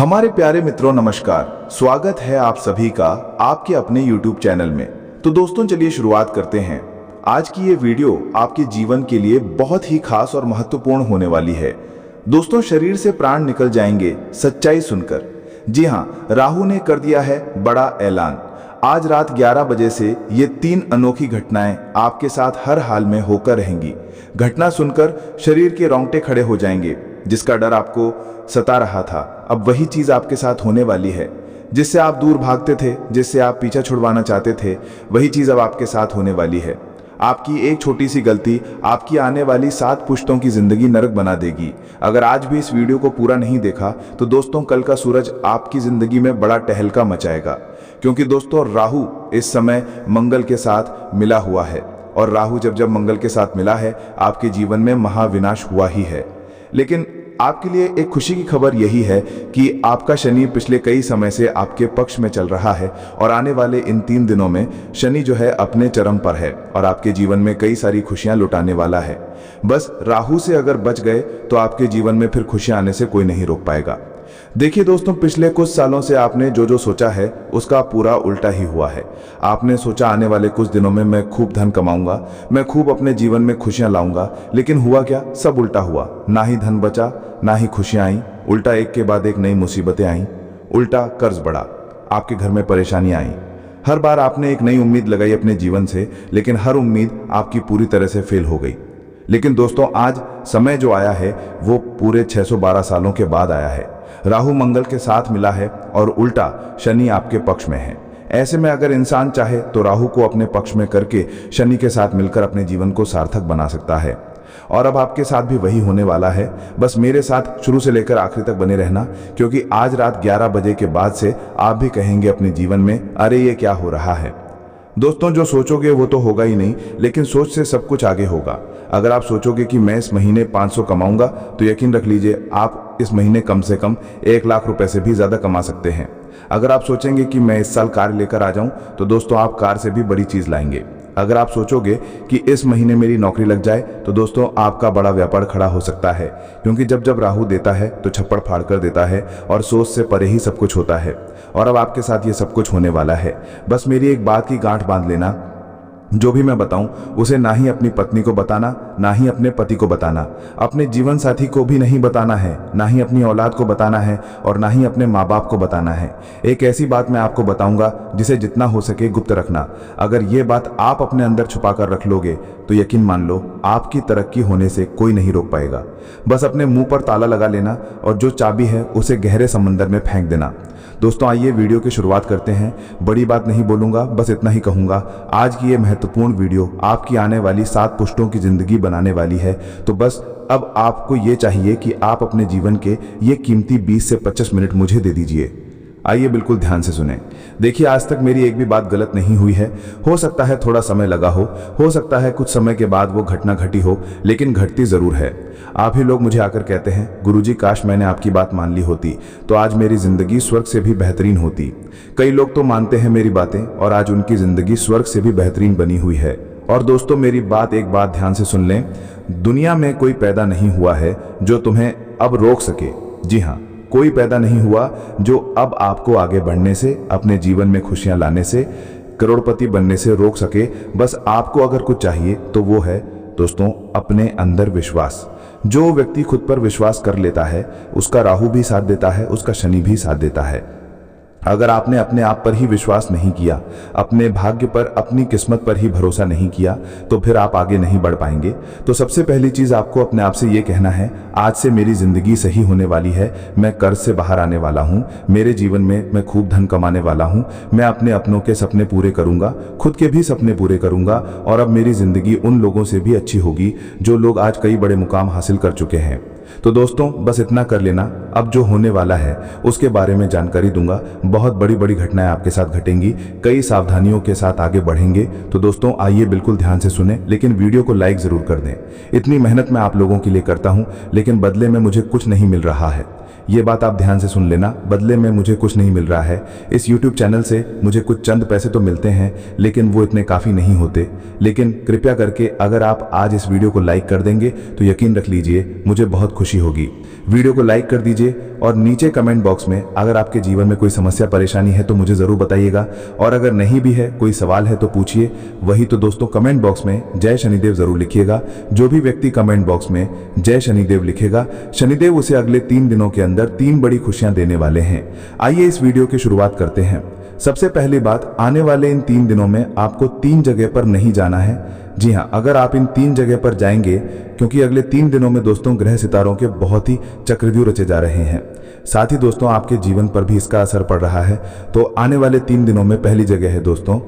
हमारे प्यारे मित्रों नमस्कार, स्वागत है आप सभी का आपके अपने YouTube चैनल में। तो दोस्तों चलिए शुरुआत करते हैं। आज की ये वीडियो आपके जीवन के लिए बहुत ही खास और महत्वपूर्ण होने वाली है। दोस्तों शरीर से प्राण निकल जाएंगे सच्चाई सुनकर। जी हाँ, राहु ने कर दिया है बड़ा ऐलान। आज रात 11 बजे से ये 3 अनोखी घटनाएं आपके साथ हर हाल में होकर रहेंगी। घटना सुनकर शरीर के रोंगटे खड़े हो जाएंगे। जिसका डर आपको सता रहा था, अब वही चीज आपके साथ होने वाली है। जिससे आप दूर भागते थे, जिससे आप पीछा छुड़वाना चाहते थे, वही चीज अब आपके साथ होने वाली है। आपकी एक छोटी सी गलती आपकी आने वाली 7 पुश्तों की जिंदगी नरक बना देगी। अगर आज भी इस वीडियो को पूरा नहीं देखा तो दोस्तों कल का सूरज आपकी जिंदगी में बड़ा टहलका मचाएगा। क्योंकि दोस्तों राहु इस समय मंगल के साथ मिला हुआ है, और राहु जब मंगल के साथ मिला है आपके जीवन में महाविनाश हुआ ही है। लेकिन आपके लिए एक खुशी की खबर यही है कि आपका शनि पिछले कई समय से आपके पक्ष में चल रहा है, और आने वाले इन 3 दिनों में शनि जो है अपने चरम पर है और आपके जीवन में कई सारी खुशियां लुटाने वाला है। बस राहु से अगर बच गए तो आपके जीवन में फिर खुशियां आने से कोई नहीं रोक पाएगा। देखिए दोस्तों, पिछले कुछ सालों से आपने जो सोचा है उसका पूरा उल्टा ही हुआ है। आपने सोचा आने वाले कुछ दिनों में मैं खूब धन कमाऊंगा, मैं खूब अपने जीवन में खुशियां लाऊंगा, लेकिन हुआ क्या? सब उल्टा हुआ। ना ही धन बचा, ना ही खुशियां आई, उल्टा एक के बाद एक नई मुसीबतें आई। उल्टा कर्ज बढ़ा, आपके घर में परेशानियां आई। हर बार आपने एक नई उम्मीद लगाई अपने जीवन से, लेकिन हर उम्मीद आपकी पूरी तरह से फेल हो गई। लेकिन दोस्तों आज समय जो आया है वो पूरे 612 सालों के बाद आया है। राहु मंगल के साथ मिला है और उल्टा शनि आपके पक्ष में है। ऐसे में अगर इंसान चाहे तो राहु को अपने पक्ष में करके शनि के साथ मिलकर अपने जीवन को सार्थक बना सकता है। और अब आपके साथ भी वही होने वाला है। बस मेरे साथ शुरू से लेकर आखिरी तक बने रहना, क्योंकि आज रात 11 बजे के बाद से आप भी कहेंगे अपने जीवन में, अरे ये क्या हो रहा है। दोस्तों जो सोचोगे वो तो होगा ही नहीं, लेकिन सोच से सब कुछ आगे होगा। अगर आप सोचोगे कि मैं इस महीने 500 कमाऊंगा, तो यकीन रख लीजिए आप इस महीने कम से कम 1 लाख रुपए से भी ज्यादा कमा सकते हैं। अगर आप सोचेंगे कि मैं इस साल कार लेकर आ जाऊं, तो दोस्तों आप कार से भी बड़ी चीज लाएंगे। अगर आप सोचोगे कि इस महीने मेरी नौकरी लग जाए, तो दोस्तों आपका बड़ा व्यापार खड़ा हो सकता है। क्योंकि जब राहु देता है तो छप्पड़ फाड़ कर देता है, और सोच से परे ही सब कुछ होता है। और अब आपके साथ ये सब कुछ होने वाला है। बस मेरी एक बात की गांठ बांध लेना, जो भी मैं बताऊं उसे ना ही अपनी पत्नी को बताना, ना ही अपने पति को बताना, अपने जीवन साथी को भी नहीं बताना है, ना ही अपनी औलाद को बताना है, और ना ही अपने माँ बाप को बताना है। एक ऐसी बात मैं आपको बताऊंगा जिसे जितना हो सके गुप्त रखना। अगर ये बात आप अपने अंदर छुपा कर रख लोगे तो यकीन मान लो आपकी तरक्की होने से कोई नहीं रोक पाएगा। बस अपने मुंह पर ताला लगा लेना और जो चाबी है उसे गहरे समंदर में फेंक देना। दोस्तों आइए वीडियो की शुरुआत करते हैं। बड़ी बात नहीं बोलूंगा, बस इतना ही कहूंगा, आज की ये महत्वपूर्ण वीडियो आपकी आने वाली 7 पुश्तों की जिंदगी बनाने वाली है। तो बस अब आपको ये चाहिए कि आप अपने जीवन के ये कीमती 20 से 25 मिनट मुझे दे दीजिए। आइए बिल्कुल ध्यान से सुने। देखिए आज तक मेरी एक भी बात गलत नहीं हुई है। हो सकता है थोड़ा समय लगा हो सकता है कुछ समय के बाद वो घटना घटी हो, लेकिन घटती जरूर है। आप ही लोग मुझे आकर कहते हैं, गुरुजी काश मैंने आपकी बात मान ली होती तो आज मेरी जिंदगी स्वर्ग से भी बेहतरीन होती। कई लोग तो मानते हैं मेरी बातें, और आज उनकी जिंदगी स्वर्ग से भी बेहतरीन बनी हुई है। और दोस्तों मेरी एक बात ध्यान से सुन लें, दुनिया में कोई पैदा नहीं हुआ है जो तुम्हें अब रोक सके। जी हाँ, कोई पैदा नहीं हुआ जो अब आपको आगे बढ़ने से, अपने जीवन में खुशियां लाने से, करोड़पति बनने से रोक सके। बस आपको अगर कुछ चाहिए तो वो है दोस्तों अपने अंदर विश्वास। जो व्यक्ति खुद पर विश्वास कर लेता है उसका राहु भी साथ देता है, उसका शनि भी साथ देता है। अगर आपने अपने आप पर ही विश्वास नहीं किया, अपने भाग्य पर, अपनी किस्मत पर ही भरोसा नहीं किया, तो फिर आप आगे नहीं बढ़ पाएंगे। तो सबसे पहली चीज आपको अपने आप से ये कहना है, आज से मेरी जिंदगी सही होने वाली है। मैं कर्ज से बाहर आने वाला हूँ, मेरे जीवन में मैं खूब धन कमाने वाला हूँ, मैं अपने अपनों के सपने पूरे करूंगा, खुद के भी सपने पूरे करूंगा, और अब मेरी जिंदगी उन लोगों से भी अच्छी होगी जो लोग आज कई बड़े मुकाम हासिल कर चुके हैं। तो दोस्तों बस इतना कर लेना। अब जो होने वाला है उसके बारे में जानकारी दूंगा। बहुत बड़ी बड़ी घटनाएं आपके साथ घटेंगी, कई सावधानियों के साथ आगे बढ़ेंगे। तो दोस्तों आइए बिल्कुल ध्यान से सुने, लेकिन वीडियो को लाइक जरूर कर दें। इतनी मेहनत मैं आप लोगों के लिए करता हूं, लेकिन बदले में मुझे कुछ नहीं मिल रहा है। ये बात आप ध्यान से सुन लेना, बदले में मुझे कुछ नहीं मिल रहा है। इस YouTube चैनल से मुझे कुछ चंद पैसे तो मिलते हैं, लेकिन वो इतने काफ़ी नहीं होते। लेकिन कृपया करके अगर आप आज इस वीडियो को लाइक कर देंगे तो यकीन रख लीजिए मुझे बहुत खुशी होगी। वीडियो को लाइक कर दीजिए और नीचे कमेंट बॉक्स में अगर आपके जीवन में कोई समस्या परेशानी है तो मुझे ज़रूर बताइएगा, और अगर नहीं भी है, कोई सवाल है तो पूछिए। वही तो दोस्तों, कमेंट बॉक्स में जय शनिदेव ज़रूर लिखिएगा। जो भी व्यक्ति कमेंट बॉक्स में जय शनिदेव लिखेगा, शनिदेव उसे अगले 3 दिनों के अंदर 3 बड़ी खुशियां देने वाले हैं। आइए इस वीडियो की शुरुआत करते हैं। सबसे पहली बात, आने वाले इन 3 दिनों में आपको 3 जगह पर नहीं जाना है। जी हाँ, अगर आप इन 3 जगह पर जाएंगे, क्योंकि अगले 3 दिनों में दोस्तों ग्रह सितारों के बहुत ही चक्रव्यूह रचे जा रहे हैं, साथ ही दोस्तों आपके जीवन पर भी इसका असर पड़ रहा है। तो आने वाले 3 दिनों में पहली जगह है दोस्तों,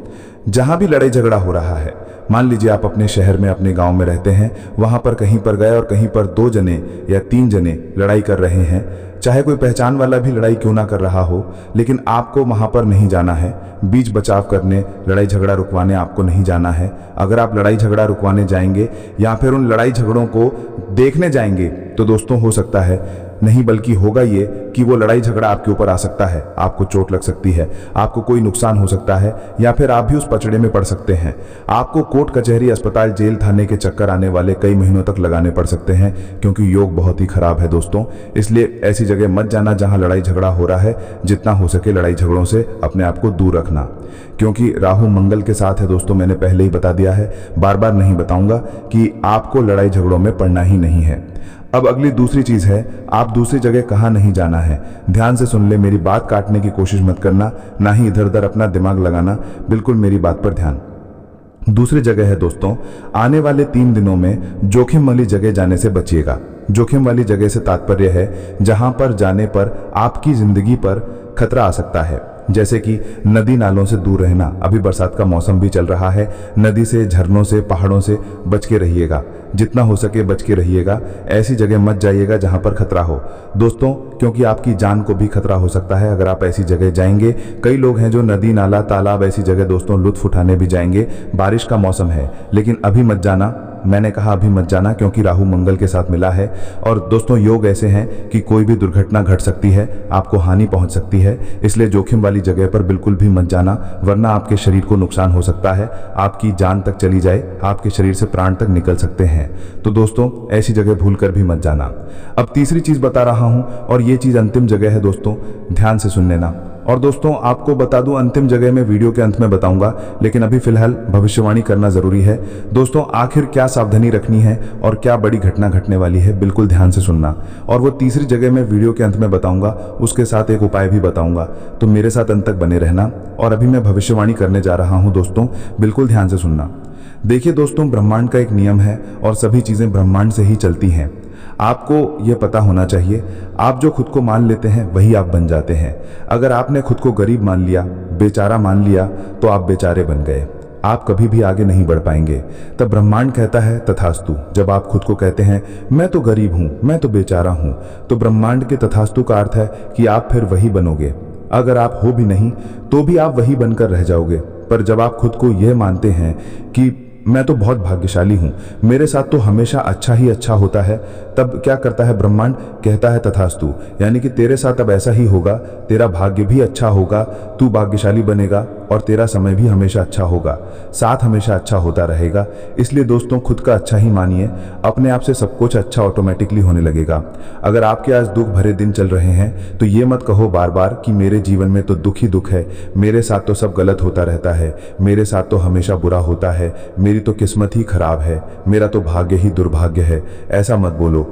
जहां भी लड़ाई झगड़ा हो रहा है। मान लीजिए आप अपने शहर में, अपने गांव में रहते हैं, वहां पर कहीं पर गए और कहीं पर 2 जने या 3 जने लड़ाई कर रहे हैं, चाहे कोई पहचान वाला भी लड़ाई क्यों ना कर रहा हो, लेकिन आपको वहां पर नहीं जाना है। बीच बचाव करने, लड़ाई झगड़ा रुकवाने आपको नहीं जाना है। अगर आप लड़ाई झगड़ा रुकवाने जाएंगे या फिर उन लड़ाई झगड़ों को देखने जाएंगे तो दोस्तों हो सकता है, नहीं बल्कि होगा ये कि वो लड़ाई झगड़ा आपके ऊपर आ सकता है, आपको चोट लग सकती है, आपको कोई नुकसान हो सकता है, या फिर आप भी उस पचड़े में पड़ सकते हैं। आपको कोर्ट कचहरी, अस्पताल, जेल, थाने के चक्कर आने वाले कई महीनों तक लगाने पड़ सकते हैं, क्योंकि योग बहुत ही खराब है दोस्तों। इसलिए ऐसी जगह मत जाना जहां लड़ाई झगड़ा हो रहा है। जितना हो सके लड़ाई झगड़ों से अपने आप को दूर रखना, क्योंकि राहु मंगल के साथ है दोस्तों। मैंने पहले ही बता दिया है, बार बार नहीं बताऊंगा कि आपको लड़ाई झगड़ों में पड़ना ही नहीं है। अब अगली दूसरी चीज है, आप दूसरी जगह कहाँ नहीं जाना है। ध्यान से सुन ले, मेरी बात काटने की कोशिश मत करना, ना ही इधर उधर अपना दिमाग लगाना, बिल्कुल मेरी बात पर ध्यान। दूसरी जगह है दोस्तों, आने वाले 3 दिनों में जोखिम वाली जगह जाने से बचिएगा। जोखिम वाली जगह से तात्पर्य है जहां पर जाने पर आपकी जिंदगी पर खतरा आ सकता है, जैसे कि नदी नालों से दूर रहना। अभी बरसात का मौसम भी चल रहा है, नदी से, झरनों से, पहाड़ों से बच के रहिएगा, जितना हो सके बच के रहिएगा। ऐसी जगह मत जाइएगा जहां पर खतरा हो दोस्तों, क्योंकि आपकी जान को भी खतरा हो सकता है अगर आप ऐसी जगह जाएंगे। कई लोग हैं जो नदी, नाला, तालाब, ऐसी जगह दोस्तों लुत्फ उठाने भी जाएंगे। बारिश का मौसम है, लेकिन अभी मत जाना। मैंने कहा अभी मत जाना, क्योंकि राहु मंगल के साथ मिला है, और दोस्तों योग ऐसे हैं कि कोई भी दुर्घटना घट सकती है, आपको हानि पहुंच सकती है। इसलिए जोखिम वाली जगह पर बिल्कुल भी मत जाना, वरना आपके शरीर को नुकसान हो सकता है, आपकी जान तक चली जाए, आपके शरीर से प्राण तक निकल सकते हैं। तो दोस्तों ऐसी जगह भूल कर भी मत जाना। अब तीसरी चीज बता रहा हूं, और ये चीज अंतिम जगह है दोस्तों, ध्यान से सुन लेना। और दोस्तों आपको बता दूं, अंतिम जगह मैं वीडियो के अंत में बताऊंगा, लेकिन अभी फिलहाल भविष्यवाणी करना जरूरी है दोस्तों। आखिर क्या सावधानी रखनी है और क्या बड़ी घटना घटने वाली है, बिल्कुल ध्यान से सुनना। और वो तीसरी जगह मैं वीडियो के अंत में बताऊंगा, उसके साथ एक उपाय भी बताऊंगा, तो मेरे साथ अंत तक बने रहना। और अभी मैं भविष्यवाणी करने जा रहा हूं दोस्तों, बिल्कुल ध्यान से सुनना। देखिए दोस्तों, ब्रह्मांड का एक नियम है और सभी चीजें ब्रह्मांड से ही चलती हैं। आपको यह पता होना चाहिए, आप जो खुद को मान लेते हैं वही आप बन जाते हैं। अगर आपने खुद को गरीब मान लिया, बेचारा मान लिया, तो आप बेचारे बन गए, आप कभी भी आगे नहीं बढ़ पाएंगे। तब ब्रह्मांड कहता है तथास्तु। जब आप खुद को कहते हैं मैं तो गरीब हूं, मैं तो बेचारा हूं, तो ब्रह्मांड के तथास्तु का अर्थ है कि आप फिर वही बनोगे। अगर आप हो भी नहीं तो भी आप वही बनकर रह जाओगे। पर जब आप खुद को यह मानते हैं कि मैं तो बहुत भाग्यशाली हूं, मेरे साथ तो हमेशा अच्छा ही अच्छा होता है, तब क्या करता है ब्रह्मांड, कहता है तथास्तु, यानी कि तेरे साथ अब ऐसा ही होगा, तेरा भाग्य भी अच्छा होगा, तू भाग्यशाली बनेगा और तेरा समय भी हमेशा अच्छा होगा, साथ हमेशा अच्छा होता रहेगा। इसलिए दोस्तों खुद का अच्छा ही मानिए, अपने आप से सब कुछ अच्छा ऑटोमेटिकली होने लगेगा। अगर आपके आज दुख भरे दिन चल रहे हैं तो ये मत कहो बार बार कि मेरे जीवन में तो दुख ही दुख है, मेरे साथ तो सब गलत होता रहता है, मेरे साथ तो हमेशा बुरा होता है, मेरी तो किस्मत ही खराब है, मेरा तो भाग्य ही दुर्भाग्य है। ऐसा मत बोलो,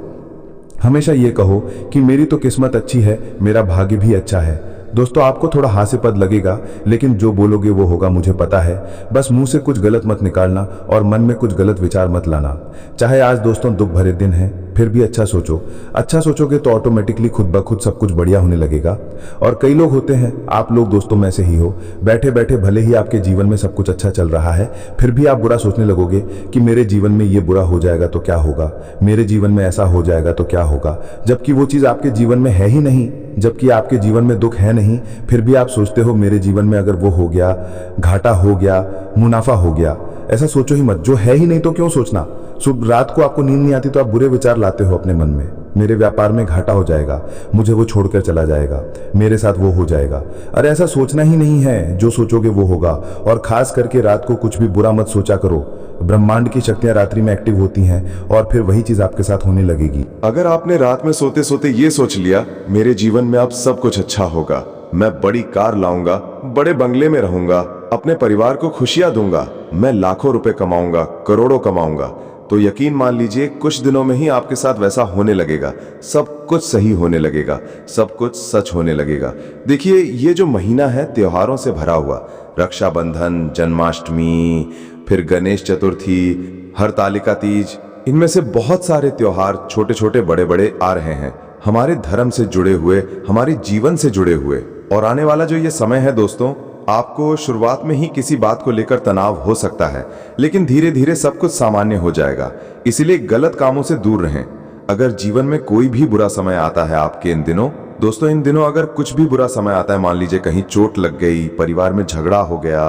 हमेशा ये कहो कि मेरी तो किस्मत अच्छी है, मेरा भाग्य भी अच्छा है। दोस्तों आपको थोड़ा हास्यास्पद लगेगा, लेकिन जो बोलोगे वो होगा, मुझे पता है। बस मुंह से कुछ गलत मत निकालना और मन में कुछ गलत विचार मत लाना। चाहे आज दोस्तों दुख भरे दिन है, फिर भी अच्छा सोचो। अच्छा सोचोगे तो ऑटोमेटिकली खुद ब खुद सब कुछ बढ़िया होने लगेगा। और कई लोग होते हैं, आप लोग दोस्तों में से ही हो, बैठे बैठे भले ही आपके जीवन में सब कुछ अच्छा चल रहा है, फिर भी आप बुरा सोचने लगोगे कि मेरे जीवन में ये बुरा हो जाएगा तो क्या होगा, मेरे जीवन में ऐसा हो जाएगा तो क्या होगा, जबकि वो चीज़ आपके जीवन में है ही नहीं, जबकि आपके जीवन में दुख है नहीं, फिर भी आप सोचते हो मेरे जीवन में अगर वो हो गया, घाटा हो गया, मुनाफा हो गया। ऐसा सोचो ही मत, जो है ही नहीं तो क्यों सोचना। सुबह रात को आपको नींद नहीं आती तो आप बुरे विचार लाते हो अपने मन में। मेरे व्यापार में घाटा हो जाएगा, मुझे वो छोड़कर चला जाएगा, मेरे साथ वो हो जाएगा। अरे ऐसा सोचना ही नहीं है, जो सोचोगे वो होगा। और खास करके रात को कुछ भी बुरा मत सोचा करो। ब्रह्मांड की शक्तियां रात्रि में एक्टिव होती हैं और फिर वही चीज आपके साथ होने लगेगी। अगर आपने रात में सोते सोते ये सोच लिया मेरे जीवन में अब सब कुछ अच्छा होगा, मैं बड़ी कार लाऊंगा, बड़े बंगले में रहूंगा, अपने परिवार को खुशियां दूंगा, मैं लाखों रुपए कमाऊंगा, करोड़ों कमाऊंगा, तो यकीन मान लीजिए कुछ दिनों में ही आपके साथ वैसा होने लगेगा। सब कुछ सही होने लगेगा, सब कुछ सच होने लगेगा। देखिए, ये जो महीना है त्योहारों से भरा हुआ, रक्षाबंधन, जन्माष्टमी, फिर गणेश चतुर्थी, हरतालिका तीज, इनमें से बहुत सारे त्योहार छोटे छोटे बड़े बड़े आ रहे हैं, हमारे धर्म से जुड़े हुए, हमारे जीवन से जुड़े हुए। और आने वाला जो ये समय है दोस्तों, आपको शुरुआत में ही किसी बात को लेकर तनाव हो सकता है, लेकिन धीरे धीरे सब कुछ सामान्य हो जाएगा। इसीलिए गलत कामों से दूर रहें। अगर जीवन में कोई भी बुरा समय आता है आपके इन दिनों, दोस्तों इन दिनों अगर कुछ भी बुरा समय आता है, मान लीजिए कहीं चोट लग गई, परिवार में झगड़ा हो गया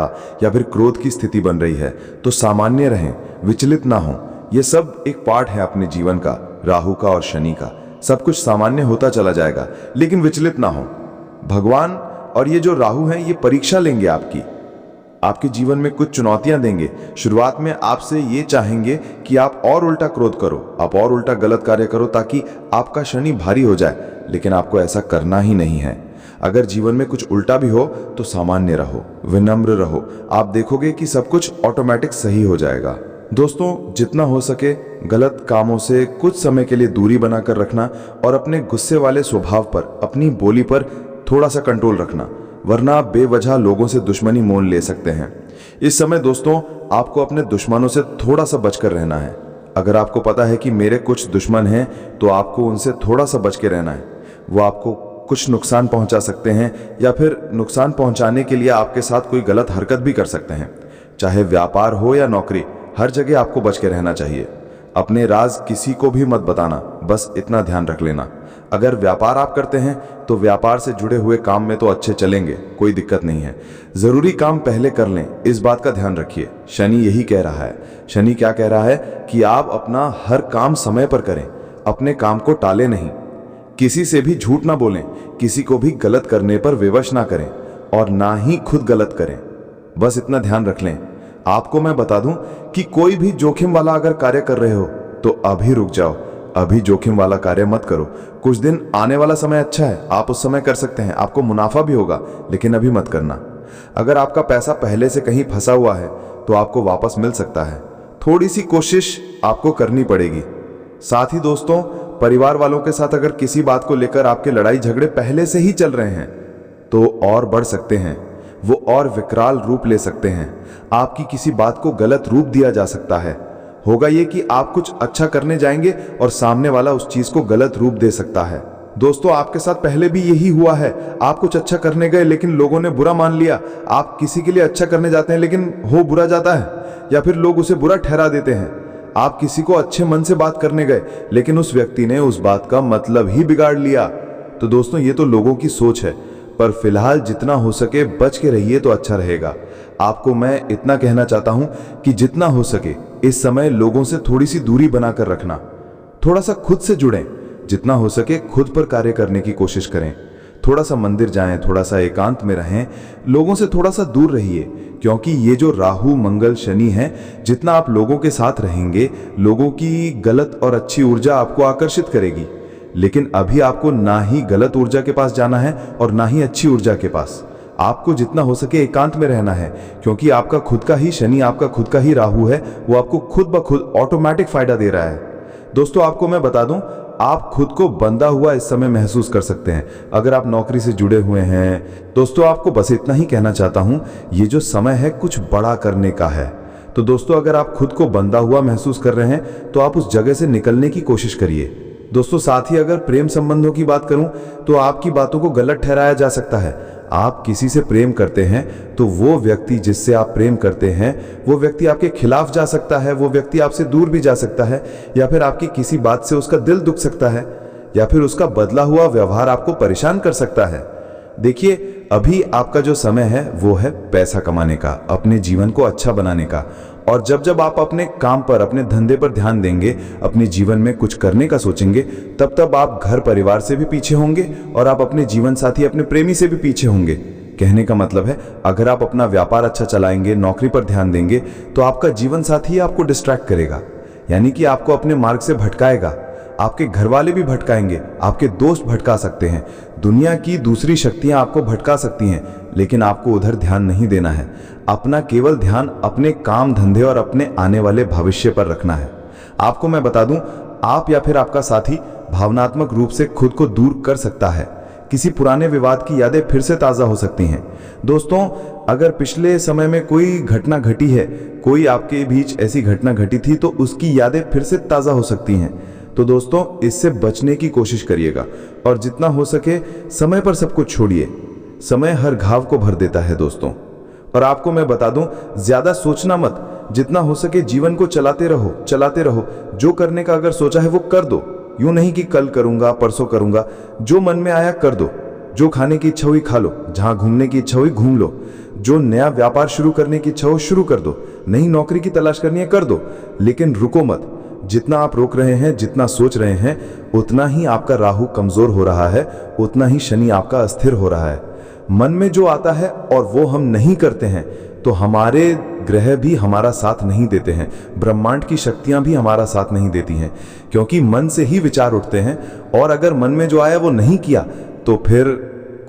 या फिर क्रोध की स्थिति बन रही है, तो सामान्य रहें, विचलित ना हो। ये सब एक पार्ट है अपने जीवन का, राहु का और शनि का। सब कुछ सामान्य होता चला जाएगा, लेकिन विचलित ना हो। भगवान और ये जो राहु हैं, ये परीक्षा लेंगे आपके जीवन में कुछ चुनौतियां देंगे। शुरुआत में आपसे ये चाहेंगे कि आप और उल्टा क्रोध करो, आप और उल्टा गलत कार्य करो, ताकि आपका शनि भारी हो जाए, लेकिन आपको ऐसा करना ही नहीं है। अगर जीवन में कुछ उल्टा भी हो तो सामान्य रहो, विनम्र रहो, आप देखोगे कि सब कुछ ऑटोमेटिक सही हो जाएगा। दोस्तों, जितना हो सके गलत कामों से कुछ समय के लिए दूरी बनाकर रखना और अपने गुस्से वाले स्वभाव पर, अपनी बोली पर थोड़ा सा कंट्रोल रखना, वरना आप बेवजह लोगों से दुश्मनी मोल ले सकते हैं। इस समय दोस्तों, आपको अपने दुश्मनों से थोड़ा सा बचकर रहना है। अगर आपको पता है कि मेरे कुछ दुश्मन हैं, तो आपको उनसे थोड़ा सा बच के रहना है। वो आपको कुछ नुकसान पहुंचा सकते हैं या फिर नुकसान पहुंचाने के लिए आपके साथ कोई गलत हरकत भी कर सकते हैं। चाहे व्यापार हो या नौकरी, हर जगह आपको बच के रहना चाहिए। अपने राज किसी को भी मत बताना, बस इतना ध्यान रख लेना। अगर व्यापार आप करते हैं तो व्यापार से जुड़े हुए काम में तो अच्छे चलेंगे, कोई दिक्कत नहीं है। जरूरी काम पहले कर लें, इस बात का ध्यान रखिए। शनि यही कह रहा है। शनि क्या कह रहा है कि आप अपना हर काम समय पर करें, अपने काम को टालें नहीं, किसी से भी झूठ ना बोलें, किसी को भी गलत करने पर विवश ना करें और ना ही खुद गलत करें। बस इतना ध्यान रख लें। आपको मैं बता दूं कि कोई भी जोखिम वाला अगर कार्य कर रहे हो तो अभी रुक जाओ, अभी जोखिम वाला कार्य मत करो। कुछ दिन आने वाला समय अच्छा है, आप उस समय कर सकते हैं, आपको मुनाफा भी होगा, लेकिन अभी मत करना। अगर आपका पैसा पहले से कहीं फंसा हुआ है तो आपको वापस मिल सकता है, थोड़ी सी कोशिश आपको करनी पड़ेगी। साथ ही दोस्तों, परिवार वालों के साथ अगर किसी बात को लेकर आपके लड़ाई झगड़े पहले से ही चल रहे हैं तो और बढ़ सकते हैं, वो और विकराल रूप ले सकते हैं। आपकी किसी बात को गलत रूप दिया जा सकता है। होगा ये कि आप कुछ अच्छा करने जाएंगे और सामने वाला उस चीज को गलत रूप दे सकता है। दोस्तों, आपके साथ पहले भी यही हुआ है। आप कुछ अच्छा करने गए लेकिन लोगों ने बुरा मान लिया। आप किसी के लिए अच्छा करने जाते हैं लेकिन हो बुरा जाता है, या फिर लोग उसे बुरा ठहरा देते हैं। आप किसी को अच्छे मन से बात करने गए लेकिन उस व्यक्ति ने उस बात का मतलब ही बिगाड़ लिया। तो दोस्तों, ये तो लोगों की सोच है, पर फिलहाल जितना हो सके बच के रहिए तो अच्छा रहेगा। आपको मैं इतना कहना चाहता हूं कि जितना हो सके इस समय लोगों से थोड़ी सी दूरी बनाकर रखना, थोड़ा सा खुद से जुड़ें, जितना हो सके खुद पर कार्य करने की कोशिश करें। थोड़ा सा मंदिर जाएं, थोड़ा सा एकांत में रहें, लोगों से थोड़ा सा दूर रहिए, क्योंकि ये जो राहु मंगल शनि है, जितना आप लोगों के साथ रहेंगे, लोगों की गलत और अच्छी ऊर्जा आपको आकर्षित करेगी। लेकिन अभी आपको ना ही गलत ऊर्जा के पास जाना है और ना ही अच्छी ऊर्जा के पास। आपको जितना हो सके एकांत में रहना है, क्योंकि आपका खुद का ही शनि, आपका खुद का ही राहु है, वो आपको खुद ब खुद ऑटोमेटिक फायदा दे रहा है। दोस्तों, आपको मैं बता दूं, आप खुद को बंधा हुआ इस समय महसूस कर सकते हैं अगर आप नौकरी से जुड़े हुए हैं। दोस्तों, आपको बस इतना ही कहना चाहता हूं, ये जो समय है कुछ बड़ा करने का है। तो दोस्तों, अगर आप खुद को बंधा हुआ महसूस कर रहे हैं तो आप उस जगह से निकलने की कोशिश करिए। दोस्तों, साथ ही अगर प्रेम संबंधों की बात करूं तो आपकी बातों को गलत ठहराया जा सकता है। आप किसी से प्रेम करते हैं तो वो व्यक्ति जिससे आप प्रेम करते हैं वो व्यक्ति आपके खिलाफ जा सकता है, वो व्यक्ति आपसे दूर भी जा सकता है, या फिर आपकी किसी बात से उसका दिल दुख सकता है, या फिर उसका बदला हुआ व्यवहार आपको परेशान कर सकता है। देखिए, अभी आपका जो समय है वो है पैसा कमाने का, अपने जीवन को अच्छा बनाने का। और जब जब आप अपने काम पर, अपने धंधे पर ध्यान देंगे, अपने जीवन में कुछ करने का सोचेंगे, तब तब आप घर परिवार से भी पीछे होंगे और आप अपने जीवन साथी, अपने प्रेमी से भी पीछे होंगे। कहने का मतलब है, अगर आप अपना व्यापार अच्छा चलाएंगे, नौकरी पर ध्यान देंगे, तो आपका जीवन साथी आपको डिस्ट्रैक्ट करेगा, यानी कि आपको अपने मार्ग से भटकाएगा। आपके घर वाले भी भटकाएंगे, आपके दोस्त भटका सकते हैं, दुनिया की दूसरी शक्तियां आपको भटका सकती हैं, लेकिन आपको उधर ध्यान नहीं देना है। अपना केवल ध्यान अपने काम धंधे और अपने आने वाले भविष्य पर रखना है। आपको मैं बता दूं, आप या फिर आपका साथी भावनात्मक रूप से खुद को दूर कर सकता है। किसी पुराने विवाद की यादें फिर से ताज़ा हो सकती हैं। दोस्तों, अगर पिछले समय में कोई घटना घटी है, कोई आपके बीच ऐसी घटना घटी थी, तो उसकी यादें फिर से ताज़ा हो सकती हैं। तो दोस्तों, इससे बचने की कोशिश करिएगा और जितना हो सके समय पर सब कुछ छोड़िए। समय हर घाव को भर देता है दोस्तों। और आपको मैं बता दूं, ज्यादा सोचना मत, जितना हो सके जीवन को चलाते रहो। जो करने का अगर सोचा है वो कर दो, यूं नहीं कि कल करूंगा, परसों करूंगा। जो मन में आया कर दो, जो खाने की इच्छा हुई खा लो, जहां घूमने की इच्छा हुई घूम लो, जो नया व्यापार शुरू करने की इच्छा हो शुरू कर दो, नई नौकरी की तलाश करनी है कर दो, लेकिन रुको मत। जितना आप रोक रहे हैं, जितना सोच रहे हैं, उतना ही आपका राहु कमजोर हो रहा है, उतना ही शनि आपका अस्थिर हो रहा है। मन में जो आता है और वो हम नहीं करते हैं, तो हमारे ग्रह भी हमारा साथ नहीं देते हैं, ब्रह्मांड की शक्तियां भी हमारा साथ नहीं देती हैं, क्योंकि मन से ही विचार उठते हैं। और अगर मन में जो आया वो नहीं किया, तो फिर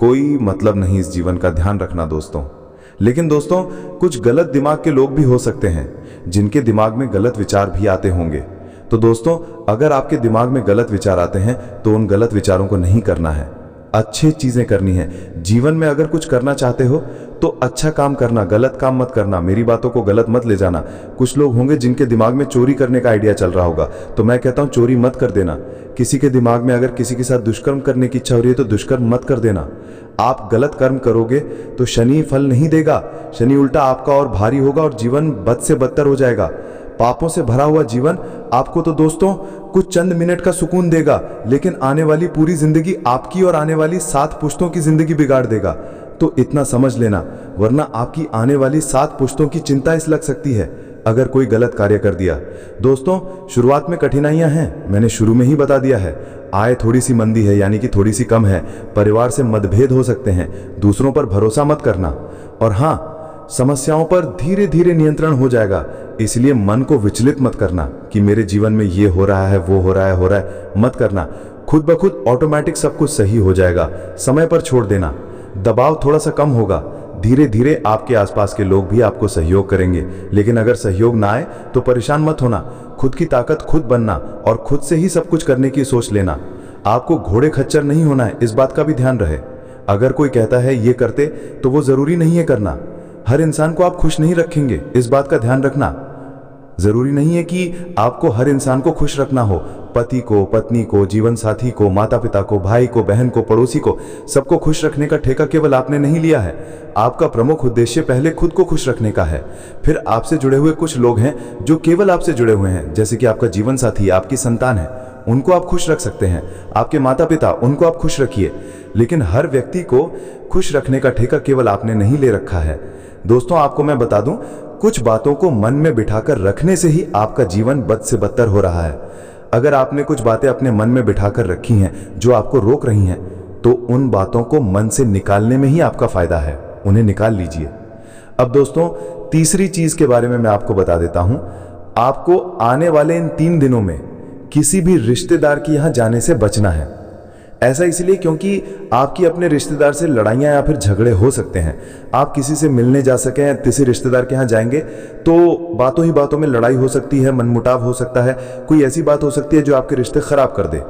कोई मतलब नहीं इस जीवन का। ध्यान रखना दोस्तों। लेकिन दोस्तों, कुछ गलत दिमाग के लोग भी हो सकते हैं, जिनके दिमाग में गलत विचार भी आते होंगे। तो दोस्तों, अगर आपके दिमाग में गलत विचार आते हैं, तो उन गलत विचारों को नहीं करना है, अच्छी चीजें करनी है। जीवन में अगर कुछ करना चाहते हो तो अच्छा काम करना, गलत काम मत करना। मेरी बातों को गलत मत ले जाना। कुछ लोग होंगे जिनके दिमाग में चोरी करने का आइडिया चल रहा होगा, तो मैं कहता हूं चोरी मत कर देना। किसी के दिमाग में अगर किसी के साथ दुष्कर्म करने की इच्छा हो रही है, तो दुष्कर्म मत कर देना। आप गलत कर्म करोगे तो शनि फल नहीं देगा, शनि उल्टा आपका और भारी होगा और जीवन बद से बदतर हो जाएगा। पापों से भरा हुआ जीवन आपको तो दोस्तों कुछ चंद मिनट का सुकून देगा, लेकिन आने वाली पूरी जिंदगी आपकी और आने वाली 7 पुश्तों की जिंदगी बिगाड़ देगा। तो इतना समझ लेना, वरना आपकी आने वाली 7 पुश्तों की चिंता इस लग सकती है अगर कोई गलत कार्य कर दिया। दोस्तों, शुरुआत में कठिनाइयां हैं, मैंने शुरू में ही बता दिया है। आय थोड़ी सी मंदी है, यानी कि थोड़ी सी कम है। परिवार से मतभेद हो सकते हैं, दूसरों पर भरोसा मत करना। और हाँ, समस्याओं पर धीरे धीरे नियंत्रण हो जाएगा, इसलिए मन को विचलित मत करना कि मेरे जीवन में ये हो रहा है, वो हो रहा है, मत करना। खुद ब खुद ऑटोमेटिक सब कुछ सही हो जाएगा। समय पर छोड़ देना, दबाव थोड़ा सा कम होगा। धीरे धीरे आपके आसपास के लोग भी आपको सहयोग करेंगे, लेकिन अगर सहयोग ना आए तो परेशान मत होना। खुद की ताकत खुद बनना और खुद से ही सब कुछ करने की सोच लेना। आपको घोड़े खच्चर नहीं होना है, इस बात का भी ध्यान रहे। अगर कोई कहता है ये करते, तो वो जरूरी नहीं है करना। हर इंसान को आप खुश नहीं रखेंगे, इस बात का ध्यान रखना। जरूरी नहीं है कि आपको हर इंसान को खुश रखना हो। पति को, पत्नी को, जीवन साथी को, माता पिता को, भाई को, बहन को, पड़ोसी को, सबको खुश रखने का ठेका केवल आपने नहीं लिया है। आपका प्रमुख उद्देश्य पहले खुद को खुश रखने का है। फिर आपसे जुड़े हुए कुछ लोग हैं जो केवल आपसे जुड़े हुए हैं, जैसे कि आपका जीवन साथी, आपकी संतान है, उनको आप खुश रख सकते हैं। आपके माता पिता, उनको आप खुश रखिए। लेकिन हर व्यक्ति को खुश रखने का ठेका केवल आपने नहीं ले रखा है। दोस्तों, आपको मैं बता दूं, कुछ बातों को मन में बिठाकर रखने से ही आपका जीवन बद से बदतर हो रहा है। अगर आपने कुछ बातें अपने मन में बिठाकर रखी हैं जो आपको रोक रही हैं, तो उन बातों को मन से निकालने में ही आपका फायदा है, उन्हें निकाल लीजिए। अब दोस्तों, तीसरी चीज के बारे में मैं आपको बता देता हूं। आपको आने वाले इन 3 दिनों में किसी भी रिश्तेदार के यहां जाने से बचना है। ऐसा इसलिए क्योंकि आपकी अपने रिश्तेदार से लड़ाइयां या फिर झगड़े हो सकते हैं। आप किसी से मिलने जा सकें, किसी रिश्तेदार के यहाँ जाएंगे तो बातों ही बातों में लड़ाई हो सकती है, मनमुटाव हो सकता है, कोई ऐसी बात हो सकती है जो आपके रिश्ते खराब कर दे।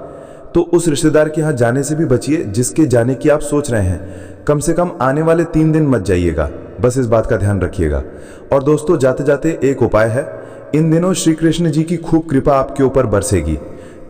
तो उस रिश्तेदार के यहाँ जाने से भी बचिए जिसके जाने की आप सोच रहे हैं। कम से कम आने वाले 3 दिन मत जाइएगा, बस इस बात का ध्यान रखिएगा। और दोस्तों, जाते जाते एक उपाय है, इन दिनों श्री कृष्ण जी की खूब कृपा आपके ऊपर बरसेगी।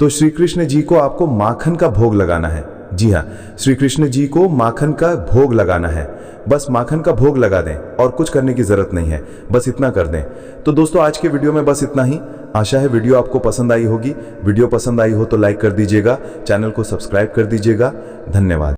तो श्री कृष्ण जी को आपको माखन का भोग लगाना है। जी हाँ, श्री कृष्ण जी को माखन का भोग लगाना है। बस माखन का भोग लगा दें और कुछ करने की जरूरत नहीं है, बस इतना कर दें। तो दोस्तों, आज के वीडियो में बस इतना ही। आशा है वीडियो आपको पसंद आई होगी। वीडियो पसंद आई हो तो लाइक कर दीजिएगा, चैनल को सब्सक्राइब कर दीजिएगा। धन्यवाद।